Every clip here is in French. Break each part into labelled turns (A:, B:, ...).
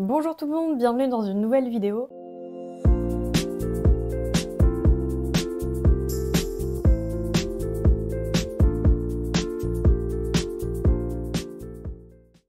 A: Bonjour tout le monde, bienvenue dans une nouvelle vidéo.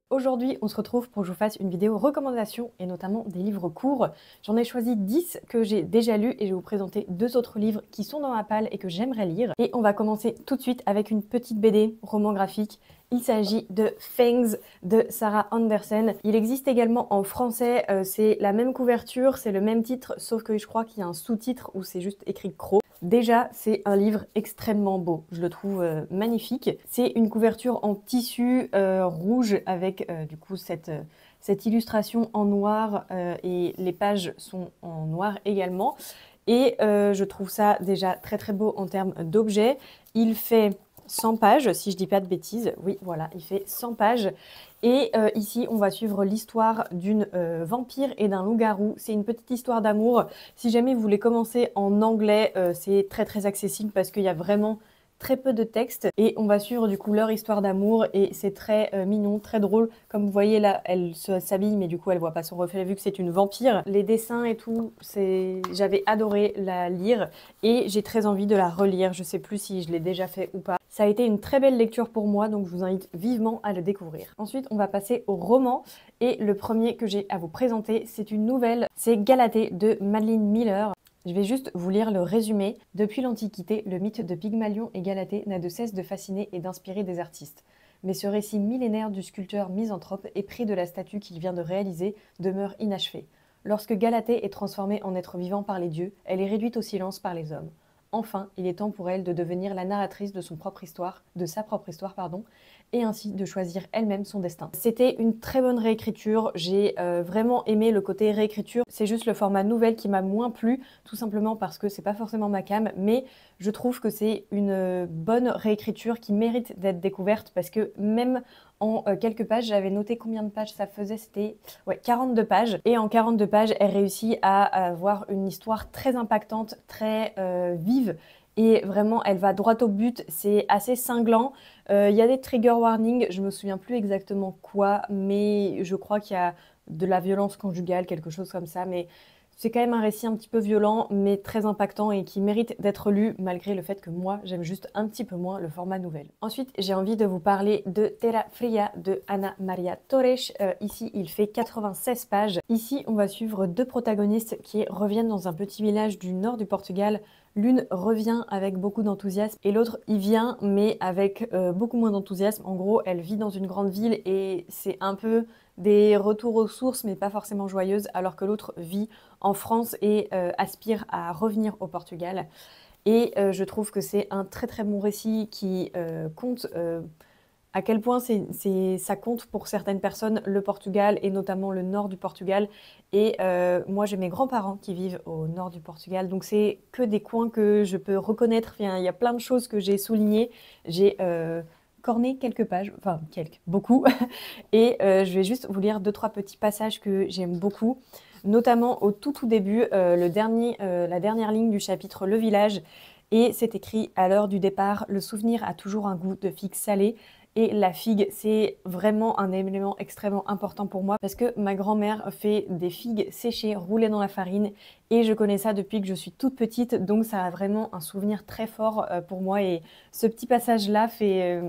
A: Aujourd'hui, on se retrouve pour que je vous fasse une vidéo recommandation et notamment des livres courts. J'en ai choisi 10 que j'ai déjà lus et je vais vous présenter 2 autres livres qui sont dans ma palle et que j'aimerais lire. Et on va commencer tout de suite avec une petite BD, roman graphique. Il s'agit de Fangs de Sarah Andersen. Il existe également en français, c'est la même couverture, c'est le même titre, sauf que je crois qu'il y a un sous-titre où c'est juste écrit Croc. Déjà, c'est un livre extrêmement beau, je le trouve magnifique. C'est une couverture en tissu rouge avec du coup cette illustration en noir et les pages sont en noir également. Et je trouve ça déjà très très beau en termes d'objets. Il fait 100 pages, si je dis pas de bêtises. Oui, voilà, il fait 100 pages. Et ici, on va suivre l'histoire d'une vampire et d'un loup-garou. C'est une petite histoire d'amour. Si jamais vous voulez commencer en anglais, c'est très très accessible parce qu'il y a vraiment très peu de texte. Et on va suivre du coup leur histoire d'amour et c'est très mignon, très drôle. Comme vous voyez là, elle s'habille mais du coup elle voit pas son reflet vu que c'est une vampire. Les dessins et tout, j'avais adoré la lire et j'ai très envie de la relire. Je sais plus si je l'ai déjà fait ou pas. Ça a été une très belle lecture pour moi, donc je vous invite vivement à le découvrir. Ensuite, on va passer au roman. Et le premier que j'ai à vous présenter, c'est une nouvelle. C'est Galatée de Madeline Miller. Je vais juste vous lire le résumé. Depuis l'Antiquité, le mythe de Pygmalion et Galatée n'a de cesse de fasciner et d'inspirer des artistes. Mais ce récit millénaire du sculpteur misanthrope, épris de la statue qu'il vient de réaliser, demeure inachevé. Lorsque Galatée est transformée en être vivant par les dieux, elle est réduite au silence par les hommes. Enfin, il est temps pour elle de devenir la narratrice de sa propre histoire, et ainsi de choisir elle-même son destin. C'était une très bonne réécriture, j'ai vraiment aimé le côté réécriture. C'est juste le format nouvelle qui m'a moins plu, tout simplement parce que c'est pas forcément ma came, mais je trouve que c'est une bonne réécriture qui mérite d'être découverte parce que même en quelques pages, j'avais noté combien de pages ça faisait, c'était 42 pages. Et en 42 pages, elle réussit à avoir une histoire très impactante, très vive. Et vraiment, elle va droit au but, c'est assez cinglant. Il y a des trigger warnings, je me souviens plus exactement quoi, mais je crois qu'il y a de la violence conjugale, quelque chose comme ça. Mais c'est quand même un récit un petit peu violent, mais très impactant et qui mérite d'être lu, malgré le fait que moi, j'aime juste un petit peu moins le format nouvelle. Ensuite, j'ai envie de vous parler de Terra Fria de Ana Maria Torres. Ici, il fait 96 pages. Ici, on va suivre 2 protagonistes qui reviennent dans un petit village du nord du Portugal. L'une revient avec beaucoup d'enthousiasme et l'autre y vient, mais avec beaucoup moins d'enthousiasme. En gros, elle vit dans une grande ville et c'est un peu des retours aux sources, mais pas forcément joyeuses, alors que l'autre vit en France et aspire à revenir au Portugal. Et je trouve que c'est un très très bon récit qui compte à quel point ça compte pour certaines personnes le Portugal et notamment le nord du Portugal. Et moi j'ai mes grands-parents qui vivent au nord du Portugal, donc c'est que des coins que je peux reconnaître. Enfin, il y a plein de choses que j'ai soulignées. J'ai corné quelques pages, enfin beaucoup. Et je vais juste vous lire 2-3 petits passages que j'aime beaucoup. Notamment au tout début, la dernière ligne du chapitre Le village. Et c'est écrit « À l'heure du départ, le souvenir a toujours un goût de figue salée ». Et la figue, c'est vraiment un élément extrêmement important pour moi parce que ma grand-mère fait des figues séchées, roulées dans la farine et je connais ça depuis que je suis toute petite, donc ça a vraiment un souvenir très fort pour moi et ce petit passage-là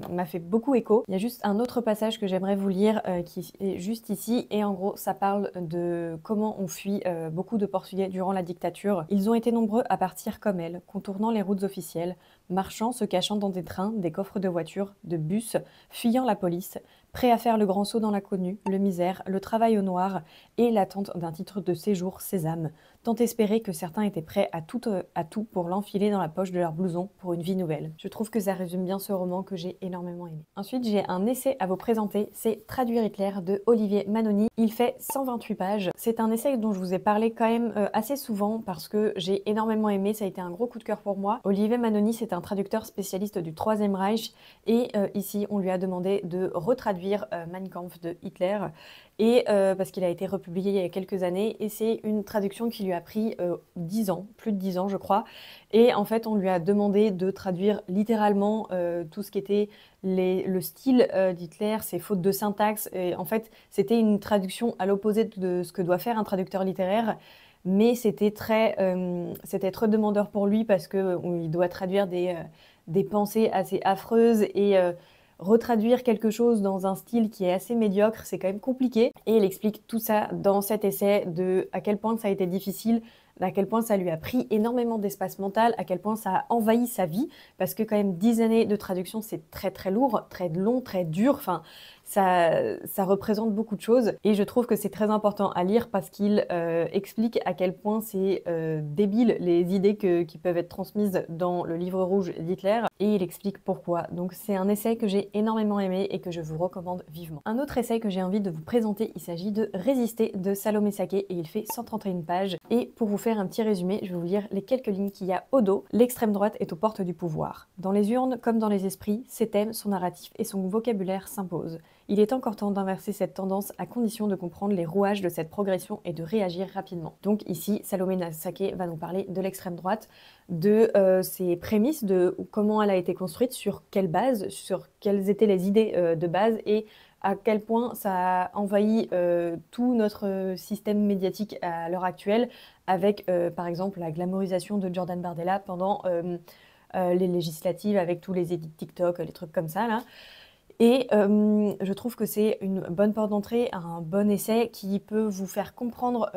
A: m'a fait beaucoup écho. Il y a juste un autre passage que j'aimerais vous lire qui est juste ici et en gros ça parle de comment on fuit beaucoup de Portugais durant la dictature. Ils ont été nombreux à partir comme elle, contournant les routes officielles, marchant, se cachant dans des trains, des coffres de voitures, de bus, fuyant la police, prêts à faire le grand saut dans l'inconnu, le misère, le travail au noir et l'attente d'un titre de séjour sésame. Tant espérer que certains étaient prêts à tout pour l'enfiler dans la poche de leur blouson pour une vie nouvelle. Je trouve que ça résume bien ce roman que j'ai énormément aimé. Ensuite, j'ai un essai à vous présenter, c'est Traduire Hitler de Olivier Manoni. Il fait 128 pages. C'est un essai dont je vous ai parlé quand même assez souvent parce que j'ai énormément aimé, ça a été un gros coup de cœur pour moi. Olivier Manoni, c'est un traducteur spécialiste du Troisième Reich et ici, on lui a demandé de retraduire traduire Mein Kampf de Hitler, et parce qu'il a été republié il y a quelques années, et c'est une traduction qui lui a pris 10 ans, plus de 10 ans je crois, et en fait on lui a demandé de traduire littéralement tout ce qui était le style d'Hitler, ses fautes de syntaxe, et en fait c'était une traduction à l'opposé de ce que doit faire un traducteur littéraire, mais c'était très demandeur pour lui parce qu'il doit traduire des pensées assez affreuses et retraduire quelque chose dans un style qui est assez médiocre, c'est quand même compliqué. Et il explique tout ça dans cet essai de à quel point ça a été difficile, à quel point ça lui a pris énormément d'espace mental, à quel point ça a envahi sa vie, parce que quand même 10 années de traduction, c'est très très lourd, très long, très dur, enfin ça représente beaucoup de choses, et je trouve que c'est très important à lire parce qu'il explique à quel point c'est débile les idées qui peuvent être transmises dans le livre rouge d'Hitler, et il explique pourquoi. Donc c'est un essai que j'ai énormément aimé et que je vous recommande vivement. Un autre essai que j'ai envie de vous présenter, il s'agit de Résister de Salomé Saké, et il fait 131 pages, et pour vous faire un petit résumé, je vais vous lire les quelques lignes qu'il y a au dos. L'extrême droite est aux portes du pouvoir. Dans les urnes comme dans les esprits, ses thèmes, son narratif et son vocabulaire s'imposent. Il est encore temps d'inverser cette tendance à condition de comprendre les rouages de cette progression et de réagir rapidement. Donc ici, Salomé Saké va nous parler de l'extrême droite, de ses prémices, de comment elle a été construite, sur quelle base, sur quelles étaient les idées de base, et à quel point ça a envahi tout notre système médiatique à l'heure actuelle, avec par exemple la glamourisation de Jordan Bardella pendant les législatives, avec tous les edits TikTok, les trucs comme ça là. Et je trouve que c'est une bonne porte d'entrée, un bon essai qui peut vous faire comprendre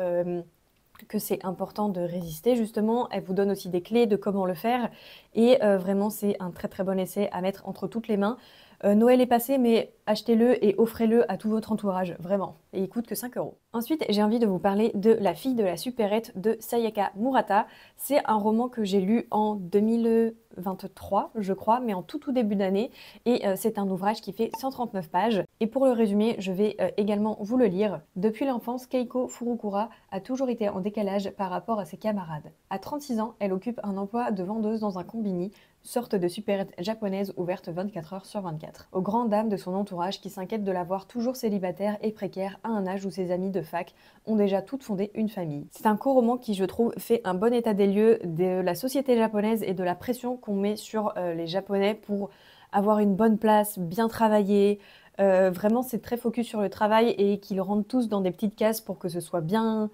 A: que c'est important de résister justement. Elle vous donne aussi des clés de comment le faire, et vraiment c'est un très très bon essai à mettre entre toutes les mains. Noël est passé, mais achetez-le et offrez-le à tout votre entourage, vraiment. Et il coûte que 5 €. Ensuite, j'ai envie de vous parler de La fille de la supérette de Sayaka Murata. C'est un roman que j'ai lu en 2023, je crois, mais en tout début d'année. Et c'est un ouvrage qui fait 139 pages. Et pour le résumer, je vais également vous le lire. Depuis l'enfance, Keiko Furukura a toujours été en décalage par rapport à ses camarades. À 36 ans, elle occupe un emploi de vendeuse dans un combini, sorte de supérette japonaise ouverte 24 heures sur 24. Aux grandes dames de son entourage qui s'inquiètent de la voir toujours célibataire et précaire à un âge où ses amis de fac ont déjà toutes fondé une famille. C'est un court roman qui, je trouve, fait un bon état des lieux de la société japonaise et de la pression qu'on met sur les Japonais pour avoir une bonne place, bien travailler. Vraiment, c'est très focus sur le travail et qu'ils rentrent tous dans des petites cases pour que ce soit bien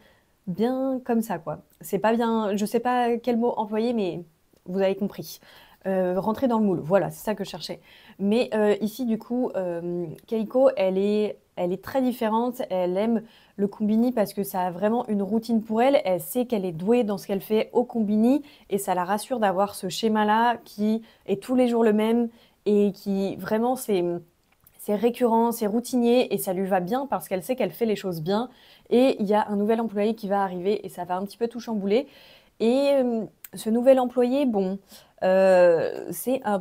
A: comme ça, quoi. C'est pas bien, je sais pas quel mot employer, mais vous avez compris. Rentrer dans le moule, voilà, c'est ça que je cherchais. Mais ici, du coup, Keiko, elle est très différente. Elle aime le combini parce que ça a vraiment une routine pour elle. Elle sait qu'elle est douée dans ce qu'elle fait au combini, et ça la rassure d'avoir ce schéma-là qui est tous les jours le même, et qui vraiment, c'est récurrent, c'est routinier, et ça lui va bien parce qu'elle sait qu'elle fait les choses bien. Et il y a un nouvel employé qui va arriver et ça va un petit peu tout chambouler. Et ce nouvel employé, bon, c'est un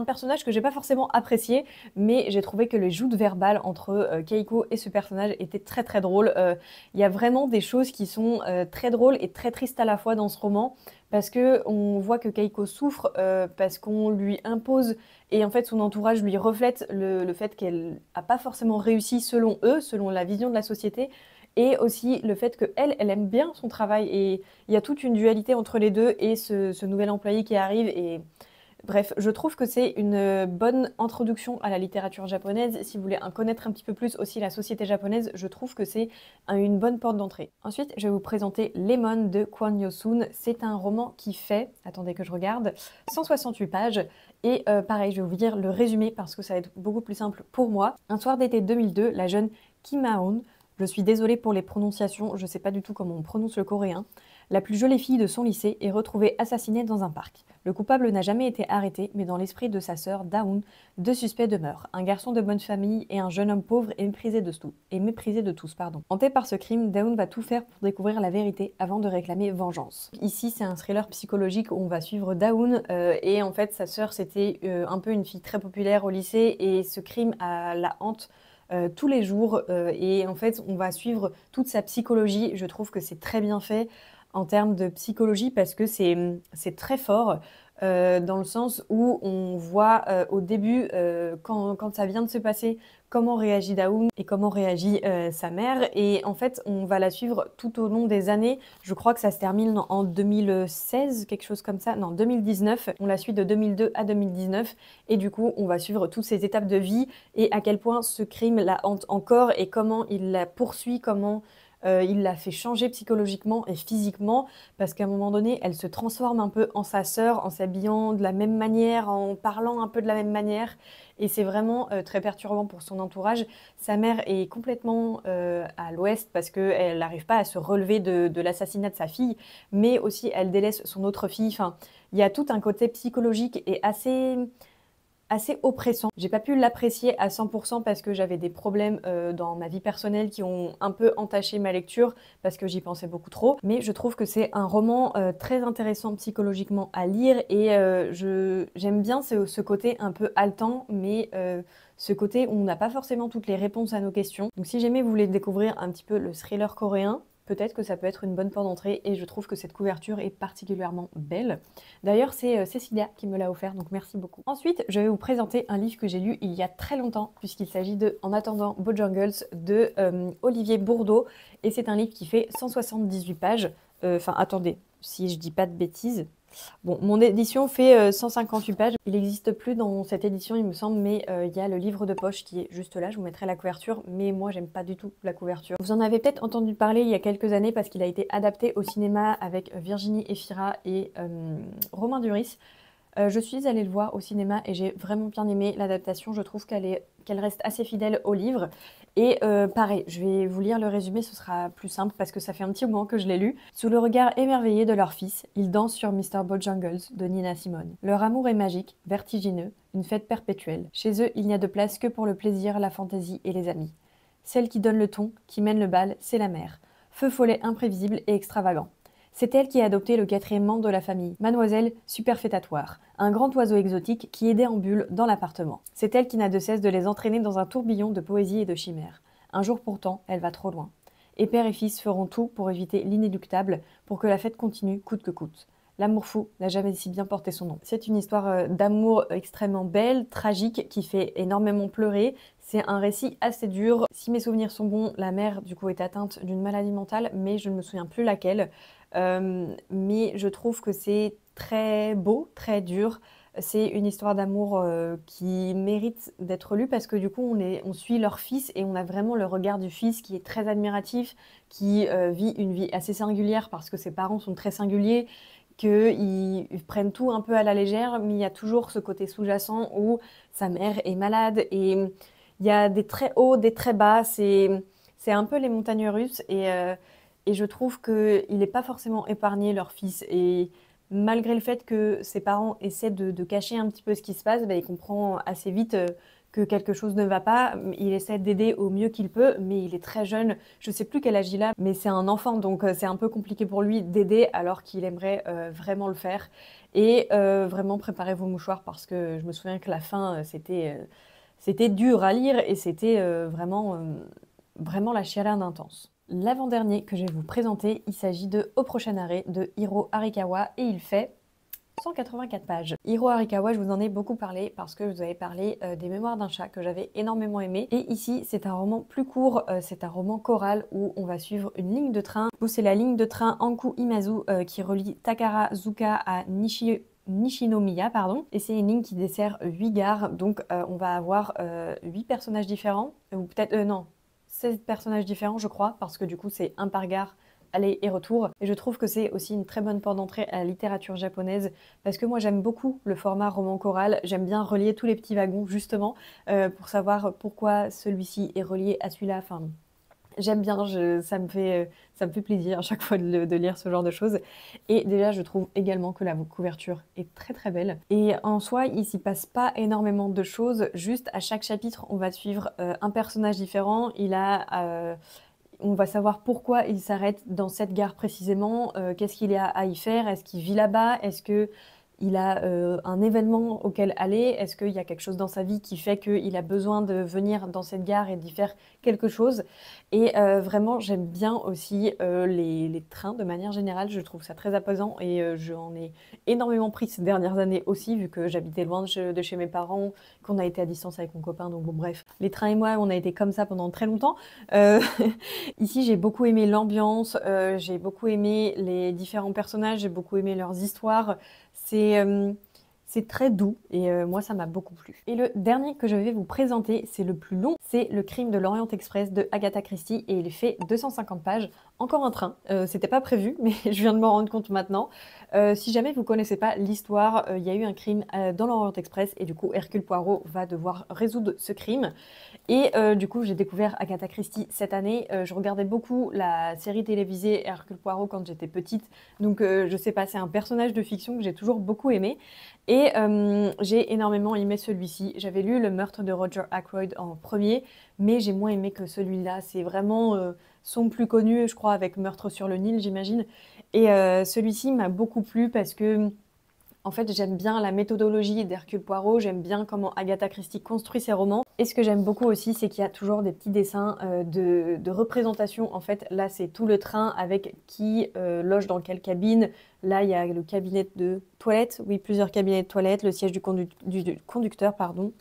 A: personnage que j'ai pas forcément apprécié, mais j'ai trouvé que les joutes verbales entre Keiko et ce personnage étaient très très drôles. Il y a vraiment des choses qui sont très drôles et très tristes à la fois dans ce roman, parce que on voit que Keiko souffre parce qu'on lui impose, et en fait son entourage lui reflète le fait qu'elle n'a pas forcément réussi selon eux, selon la vision de la société, et aussi le fait qu'elle aime bien son travail, et il y a toute une dualité entre les deux et ce nouvel employé qui arrive. Et bref, je trouve que c'est une bonne introduction à la littérature japonaise. Si vous voulez en connaître un petit peu plus aussi la société japonaise, je trouve que c'est une bonne porte d'entrée. Ensuite, je vais vous présenter Lemon de Kwon Yo-soon. C'est un roman qui fait, attendez que je regarde, 168 pages. Et pareil, je vais vous lire le résumé parce que ça va être beaucoup plus simple pour moi. Un soir d'été 2002, la jeune Kim Ha-eun, je suis désolée pour les prononciations, je ne sais pas du tout comment on prononce le coréen, la plus jolie fille de son lycée est retrouvée assassinée dans un parc. Le coupable n'a jamais été arrêté, mais dans l'esprit de sa sœur, Da-eun, deux suspects demeurent, un garçon de bonne famille et un jeune homme pauvre et méprisé de tous. Hanté par ce crime, Da-eun va tout faire pour découvrir la vérité avant de réclamer vengeance. Ici, c'est un thriller psychologique où on va suivre Da-eun, et en fait, sa sœur, c'était un peu une fille très populaire au lycée, et ce crime la hante tous les jours, et en fait on va suivre toute sa psychologie. Je trouve que c'est très bien fait en termes de psychologie parce que c'est très fort. dans le sens où on voit au début, quand ça vient de se passer, comment réagit Daoun et comment réagit sa mère. Et en fait, on va la suivre tout au long des années. Je crois que ça se termine en 2016, quelque chose comme ça. Non, 2019. On la suit de 2002 à 2019. Et du coup, on va suivre toutes ces étapes de vie et à quel point ce crime la hante encore et comment il la poursuit, comment il la fait changer psychologiquement et physiquement, parce qu'à un moment donné, elle se transforme un peu en sa sœur, en s'habillant de la même manière, en parlant un peu de la même manière. Et c'est vraiment très perturbant pour son entourage. Sa mère est complètement à l'ouest parce qu'elle n'arrive pas à se relever de l'assassinat de sa fille, mais aussi elle délaisse son autre fille. Enfin, il y a tout un côté psychologique et assez oppressant. J'ai pas pu l'apprécier à 100% parce que j'avais des problèmes dans ma vie personnelle qui ont un peu entaché ma lecture parce que j'y pensais beaucoup trop. Mais je trouve que c'est un roman très intéressant psychologiquement à lire et j'aime bien ce côté un peu haletant, mais ce côté où on n'a pas forcément toutes les réponses à nos questions. Donc si jamais vous voulez découvrir un petit peu le thriller coréen, peut-être que ça peut être une bonne porte d'entrée et je trouve que cette couverture est particulièrement belle. D'ailleurs, c'est Cécilia qui me l'a offert, donc merci beaucoup. Ensuite, je vais vous présenter un livre que j'ai lu il y a très longtemps, puisqu'il s'agit de En attendant Bojangles de Olivier Bourdeau. Et c'est un livre qui fait 178 pages. Enfin, attendez, si je dis pas de bêtises. Bon, mon édition fait 158 pages. Il n'existe plus dans cette édition, il me semble, mais il y a le livre de poche qui est juste là. Je vous mettrai la couverture, mais moi, j'aime pas du tout la couverture. Vous en avez peut-être entendu parler il y a quelques années parce qu'il a été adapté au cinéma avec Virginie Efira et Romain Duris. Je suis allée le voir au cinéma et j'ai vraiment bien aimé l'adaptation. Je trouve qu'elle reste assez fidèle au livre. Et pareil, je vais vous lire le résumé, ce sera plus simple parce que ça fait un petit moment que je l'ai lu. Sous le regard émerveillé de leur fils, ils dansent sur Mr. Bojangles de Nina Simone. Leur amour est magique, vertigineux, une fête perpétuelle. Chez eux, il n'y a de place que pour le plaisir, la fantaisie et les amis. Celle qui donne le ton, qui mène le bal, c'est la mère. Feu follet imprévisible et extravagant. C'est elle qui a adopté le 4e membre de la famille, Mademoiselle Superfétatoire, un grand oiseau exotique qui déambule dans l'appartement. C'est elle qui n'a de cesse de les entraîner dans un tourbillon de poésie et de chimères. Un jour pourtant, elle va trop loin. Et père et fils feront tout pour éviter l'inéluctable, pour que la fête continue coûte que coûte. L'amour fou n'a jamais si bien porté son nom. C'est une histoire d'amour extrêmement belle, tragique, qui fait énormément pleurer. C'est un récit assez dur. Si mes souvenirs sont bons, la mère du coup est atteinte d'une maladie mentale, mais je ne me souviens plus laquelle. Mais je trouve que c'est très beau, très dur. C'est une histoire d'amour qui mérite d'être lue parce que du coup on suit leur fils et on a vraiment le regard du fils qui est très admiratif, qui vit une vie assez singulière parce que ses parents sont très singuliers, qu'ils prennent tout un peu à la légère, mais il y a toujours ce côté sous-jacent où sa mère est malade et il y a des très hauts, des très bas, c'est un peu les montagnes russes et je trouve qu'il n'est pas forcément épargné leur fils et malgré le fait que ses parents essaient de cacher un petit peu ce qui se passe, bah, il comprend assez vite que quelque chose ne va pas. Il essaie d'aider au mieux qu'il peut, mais il est très jeune. Je ne sais plus quel âge il a, mais c'est un enfant, donc c'est un peu compliqué pour lui d'aider alors qu'il aimerait vraiment le faire. Et vraiment préparez vos mouchoirs parce que je me souviens que la fin, c'était dur à lire et c'était vraiment la chialade intense. L'avant-dernier que je vais vous présenter, il s'agit de Au prochain arrêt de Hiro Arikawa et il fait 184 pages. Hiro Arikawa, je vous en ai beaucoup parlé parce que je vous avais parlé des Mémoires d'un chat que j'avais énormément aimé. Et ici, c'est un roman plus court, c'est un roman choral où on va suivre une ligne de train. C'est la ligne de train Ankou-Imazu qui relie Takarazuka à Nishinomiya, pardon. Et c'est une ligne qui dessert 8 gares, donc on va avoir 8 personnages différents, ou peut-être, non, 16 personnages différents, je crois, parce que du coup, c'est un par gare, aller et retour. Et je trouve que c'est aussi une très bonne porte d'entrée à la littérature japonaise, parce que moi, j'aime beaucoup le format roman choral. J'aime bien relier tous les petits wagons, justement, pour savoir pourquoi celui-ci est relié à celui-là. Enfin, j'aime bien, ça me fait plaisir à chaque fois de lire ce genre de choses. Et déjà, je trouve également que la couverture est très très belle. Et en soi, il s'y passe pas énormément de choses. Juste à chaque chapitre, on va suivre un personnage différent. On va savoir pourquoi il s'arrête dans cette gare précisément, qu'est-ce qu'il y a à y faire, est-ce qu'il vit là-bas, est-ce que il a un événement auquel aller? Est-ce qu'il y a quelque chose dans sa vie qui fait qu'il a besoin de venir dans cette gare et d'y faire quelque chose? Et vraiment, j'aime bien aussi les trains de manière générale. Je trouve ça très apaisant et j'en ai énormément pris ces dernières années aussi, vu que j'habitais loin de chez mes parents, qu'on a été à distance avec mon copain. Donc bon, bref, les trains et moi, on a été comme ça pendant très longtemps. Euh, Ici, j'ai beaucoup aimé l'ambiance, j'ai beaucoup aimé les différents personnages, j'ai beaucoup aimé leurs histoires. C'est c'est très doux et moi, ça m'a beaucoup plu. Et le dernier que je vais vous présenter, c'est le plus long, c'est Le Crime de l'Orient Express de Agatha Christie et il fait 250 pages. Encore un train, c'était pas prévu, mais je viens de m'en rendre compte maintenant. Si jamais vous connaissez pas l'histoire, il y a eu un crime dans l'Orient Express et du coup, Hercule Poirot va devoir résoudre ce crime. Et du coup, j'ai découvert Agatha Christie cette année. Je regardais beaucoup la série télévisée Hercule Poirot quand j'étais petite. Donc, je sais pas, c'est un personnage de fiction que j'ai toujours beaucoup aimé. Et j'ai énormément aimé celui-ci. J'avais lu Le Meurtre de Roger Ackroyd en premier, mais j'ai moins aimé que celui-là. C'est vraiment son plus connu, je crois, avec Meurtre sur le Nil, j'imagine. Et celui-ci m'a beaucoup plu parce que en fait, j'aime bien la méthodologie d'Hercule Poirot, j'aime bien comment Agatha Christie construit ses romans. Et ce que j'aime beaucoup aussi, c'est qu'il y a toujours des petits dessins de représentation. En fait, là, c'est tout le train avec qui loge dans quelle cabine. Là, il y a le cabinet de toilette, oui, plusieurs cabinets de toilette, le siège du conducteur, pardon.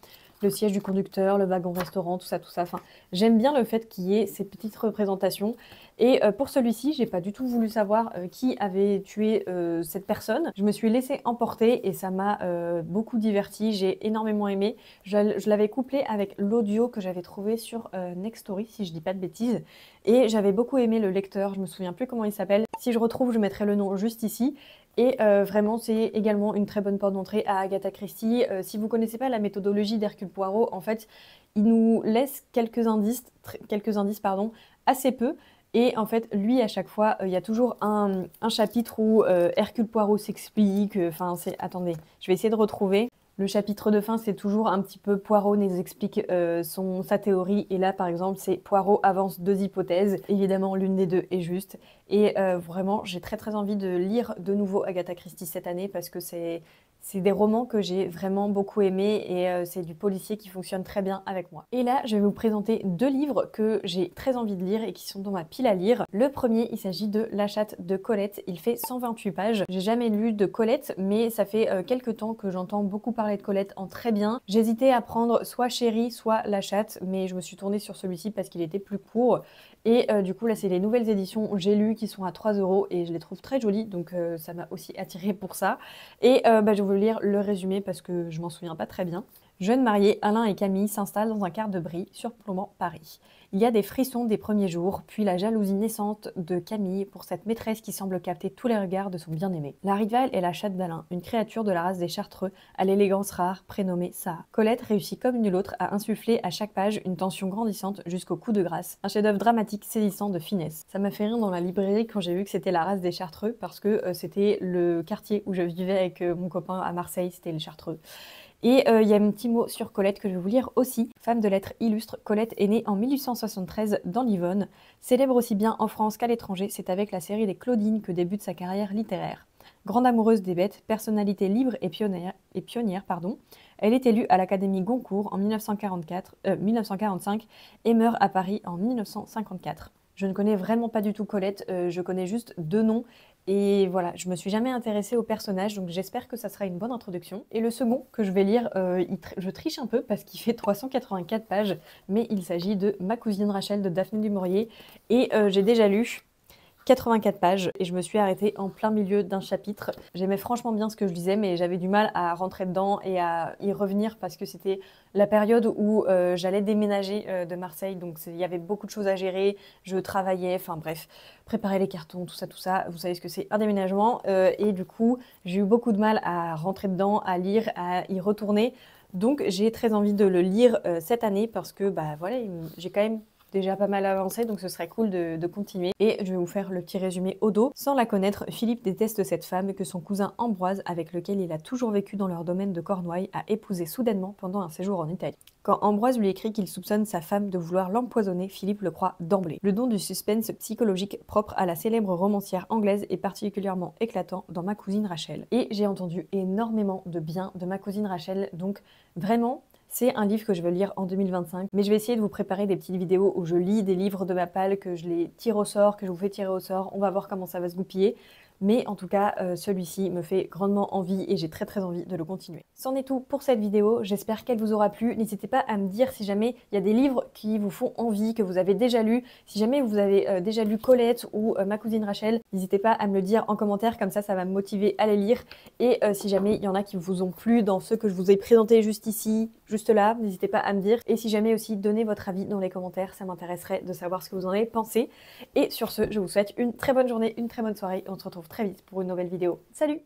A: Le siège du conducteur, le wagon-restaurant, tout ça, tout ça. Enfin, j'aime bien le fait qu'il y ait ces petites représentations. Et pour celui-ci, j'ai pas du tout voulu savoir qui avait tué cette personne. Je me suis laissée emporter et ça m'a beaucoup divertie. J'ai énormément aimé. Je l'avais couplé avec l'audio que j'avais trouvé sur Nextory, si je dis pas de bêtises. Et j'avais beaucoup aimé le lecteur. Je me souviens plus comment il s'appelle. Si je retrouve, je mettrai le nom juste ici. Et vraiment, c'est également une très bonne porte d'entrée à Agatha Christie. Si vous connaissez pas la méthodologie d'Hercule Poirot, en fait, il nous laisse quelques indices, pardon, assez peu. Et en fait, lui, à chaque fois, il y a toujours un chapitre où Hercule Poirot s'explique. Enfin, c'est... Attendez, je vais essayer de retrouver. Le chapitre de fin, c'est toujours un petit peu Poirot nous explique sa théorie. Et là, par exemple, c'est Poirot avance deux hypothèses. Évidemment, l'une des deux est juste. Et vraiment, j'ai très très envie de lire de nouveau Agatha Christie cette année parce que c'est des romans que j'ai vraiment beaucoup aimés et c'est du policier qui fonctionne très bien avec moi. Et là, je vais vous présenter deux livres que j'ai très envie de lire et qui sont dans ma pile à lire. Le premier, il s'agit de La chatte de Colette. Il fait 128 pages. J'ai jamais lu de Colette, mais ça fait quelques temps que j'entends beaucoup parler de Colette en très bien. J'hésitais à prendre soit Chérie, soit La chatte, mais je me suis tournée sur celui-ci parce qu'il était plus court. Et du coup, là, c'est les nouvelles éditions J'ai lu qui sont à 3 € et je les trouve très jolies, donc ça m'a aussi attirée pour ça. Et je vais vous lire le résumé parce que je m'en souviens pas très bien. Jeunes mariés, Alain et Camille s'installent dans un quart de brie surplombant Paris. Il y a des frissons des premiers jours, puis la jalousie naissante de Camille pour cette maîtresse qui semble capter tous les regards de son bien-aimé. La rivale est la chatte d'Alain, une créature de la race des Chartreux, à l'élégance rare, prénommée Saha. Colette réussit comme nulle autre à insuffler à chaque page une tension grandissante jusqu'au coup de grâce, un chef-d'œuvre dramatique saisissant de finesse. Ça m'a fait rire dans la librairie quand j'ai vu que c'était la race des Chartreux, parce que c'était le quartier où je vivais avec mon copain à Marseille, c'était les Chartreux. Et il y a un petit mot sur Colette que je vais vous lire aussi. Femme de lettres illustre, Colette est née en 1873 dans l'Yonne. Célèbre aussi bien en France qu'à l'étranger, c'est avec la série des Claudines que débute sa carrière littéraire. Grande amoureuse des bêtes, personnalité libre et pionnière, elle est élue à l'Académie Goncourt en 1945 et meurt à Paris en 1954. Je ne connais vraiment pas du tout Colette, je connais juste deux noms. Et voilà, je me suis jamais intéressée au personnage, donc j'espère que ça sera une bonne introduction. Et le second que je vais lire, je triche un peu parce qu'il fait 384 pages, mais il s'agit de Ma cousine Rachel de Daphné du Maurier. Et j'ai déjà lu 84 pages et je me suis arrêtée en plein milieu d'un chapitre. J'aimais franchement bien ce que je lisais, mais j'avais du mal à rentrer dedans et à y revenir parce que c'était la période où j'allais déménager de Marseille, donc il y avait beaucoup de choses à gérer, je travaillais, enfin bref, préparer les cartons, tout ça, vous savez ce que c'est un déménagement et du coup j'ai eu beaucoup de mal à rentrer dedans, à lire, à y retourner. Donc j'ai très envie de le lire cette année parce que bah voilà, j'ai quand même déjà pas mal avancé, donc ce serait cool de continuer. Et je vais vous faire le petit résumé au dos. Sans la connaître, Philippe déteste cette femme que son cousin Ambroise, avec lequel il a toujours vécu dans leur domaine de Cornouailles, a épousé soudainement pendant un séjour en Italie. Quand Ambroise lui écrit qu'il soupçonne sa femme de vouloir l'empoisonner, Philippe le croit d'emblée. Le don du suspense psychologique propre à la célèbre romancière anglaise est particulièrement éclatant dans Ma cousine Rachel. Et j'ai entendu énormément de bien de Ma cousine Rachel, donc vraiment, c'est un livre que je veux lire en 2025, mais je vais essayer de vous préparer des petites vidéos où je lis des livres de ma palle, que je les tire au sort, que je vous fais tirer au sort. On va voir comment ça va se goupiller. Mais en tout cas, celui-ci me fait grandement envie et j'ai très envie de le continuer. C'en est tout pour cette vidéo, j'espère qu'elle vous aura plu. N'hésitez pas à me dire si jamais il y a des livres qui vous font envie, que vous avez déjà lus. Si jamais vous avez déjà lu Colette ou Ma cousine Rachel, n'hésitez pas à me le dire en commentaire, comme ça va me motiver à les lire. Et si jamais il y en a qui vous ont plu dans ceux que je vous ai présentés juste ici, juste là, n'hésitez pas à me dire. Et si jamais aussi, donnez votre avis dans les commentaires, ça m'intéresserait de savoir ce que vous en avez pensé. Et sur ce, je vous souhaite une très bonne journée, une très bonne soirée. On se retrouve très vite pour une nouvelle vidéo. Salut!